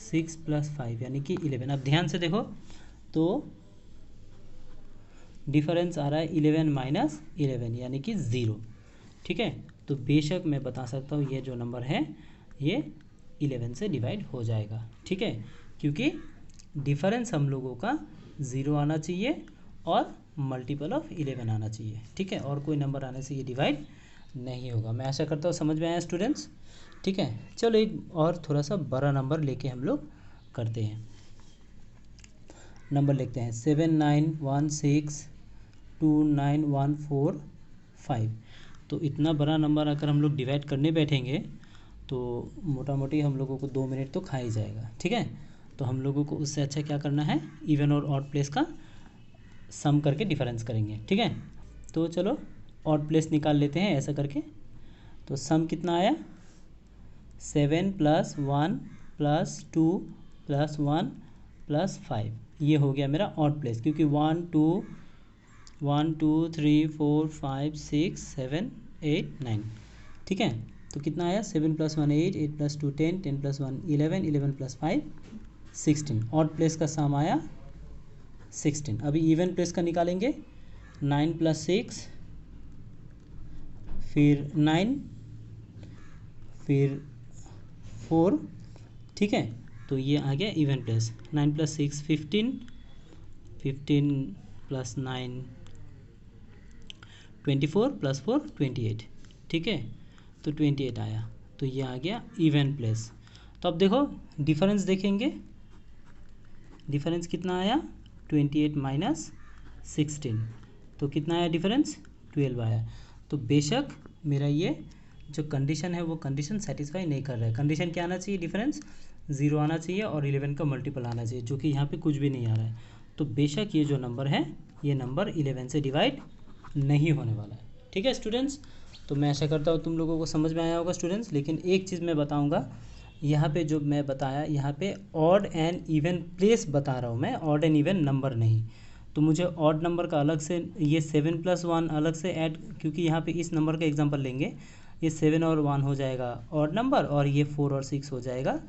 [SPEAKER 1] 6 + 5 यानी कि 11। अब ध्यान से देखो तो डिफरेंस आ रहा है 11 - 11 यानी कि 0, ठीक है। तो बेशक मैं बता सकता हूँ ये जो नंबर है ये 11 से डिवाइड हो जाएगा, ठीक है, क्योंकि डिफरेंस हम लोगों का 0 आना चाहिए और मल्टीपल ऑफ 11 आना चाहिए, ठीक है, और कोई नंबर आने से ये डिवाइड नहीं होगा। मैं आशा करता हूँ समझ में आया स्टूडेंट्स, ठीक है। चलो एक और थोड़ा सा बड़ा नंबर लेके हम लोग करते हैं। नंबर लिखते हैं 79162914 तो इतना बड़ा नंबर अगर हम लोग डिवाइड करने बैठेंगे तो मोटा मोटी हम लोगों को 2 मिनट तो खा ही जाएगा, ठीक है। तो हम लोगों को उससे अच्छा क्या करना है, इवन और ऑड प्लेस का सम करके डिफरेंस करेंगे, ठीक है। तो चलो ऑड प्लेस निकाल लेते हैं ऐसा करके। तो सम कितना आया, 7 + 1 + 2 + 1 + 5, ये हो गया मेरा ऑड प्लेस, क्योंकि 1 2 3 4 5 6 7 8 9, ठीक है। तो कितना आया, 7 + 1 8, 8 + 2 10, 10 + 1 11, 11 + 5 16। ऑड प्लेस का सम आया 16। अभी इवन प्लेस का निकालेंगे, 9 + 6 फिर 9 फिर 4, ठीक है। तो ये आ गया इवन प्लेस। 9 + 6 15, 15 + 9 24 + 4 28, ठीक है। तो 28 आया, तो ये आ गया इवन प्लेस। तो अब देखो डिफरेंस देखेंगे, डिफरेंस कितना आया, 28 - 16, तो कितना आया डिफरेंस, 12 आया। तो बेशक मेरा ये जो कंडीशन है वो कंडीशन सेटिस्फाई नहीं कर रहा है। कंडीशन क्या आना चाहिए, डिफरेंस 0 आना चाहिए और 11 का मल्टीपल आना चाहिए, जो कि यहाँ पे कुछ भी नहीं आ रहा है। तो बेशक ये जो नंबर है ये नंबर 11 से डिवाइड नहीं होने वाला है, ठीक है स्टूडेंट्स। तो मैं आशा करता हूँ तुम लोगों को समझ में आया होगा स्टूडेंट्स। लेकिन एक चीज़ मैं बताऊँगा, यहाँ पे जो मैं बताया, यहाँ पे ऑड एंड इवन प्लेस बता रहा हूँ मैं, ऑड एंड इवन नंबर नहीं। तो मुझे ऑड नंबर का अलग से, ये 7 + 1 अलग से ऐड, क्योंकि यहाँ पे इस नंबर का एग्जांपल लेंगे, ये 7 और 1 हो जाएगा ऑड नंबर और ये 4 और 6 हो जाएगा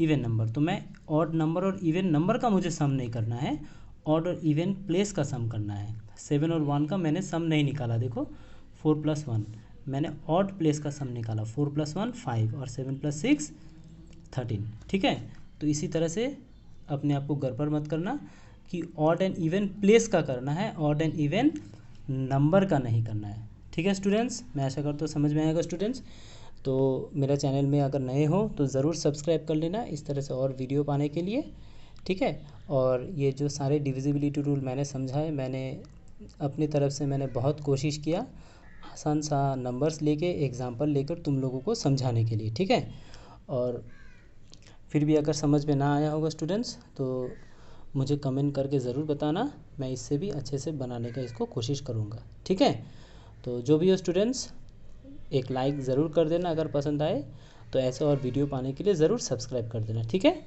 [SPEAKER 1] इवन नंबर। तो मैं ऑड नंबर और इवन नंबर का मुझे सम नहीं करना है, ऑड और इवन प्लेस का सम करना है। 7 और 1 का मैंने सम नहीं निकाला, देखो 4 + 1 मैंने ऑड प्लेस का सम निकाला, 4 + 1 5 और 7 + 6 13, ठीक है। तो इसी तरह से अपने आप को गड़बड़ मत करना कि ऑड एंड इवन प्लेस का करना है, ऑड एंड इवन नंबर का नहीं करना है, ठीक है स्टूडेंट्स। मैं आशा करता हूँ समझ में आएगा स्टूडेंट्स। तो मेरा चैनल में अगर नए हो तो ज़रूर सब्सक्राइब कर लेना इस तरह से और वीडियो पाने के लिए, ठीक है। और ये जो सारे डिविजिबिलिटी रूल मैंने समझाए, मैंने अपनी तरफ से मैंने बहुत कोशिश किया आसान सा नंबर्स लेके, एग्जांपल लेकर तुम लोगों को समझाने के लिए, ठीक है। और फिर भी अगर समझ में ना आया होगा स्टूडेंट्स तो मुझे कमेंट करके ज़रूर बताना, मैं इससे भी अच्छे से बनाने का इसको कोशिश करूँगा, ठीक है। तो जो भी हो स्टूडेंट्स, एक लाइक ज़रूर कर देना अगर पसंद आए, तो ऐसे और वीडियो पाने के लिए ज़रूर सब्सक्राइब कर देना, ठीक है।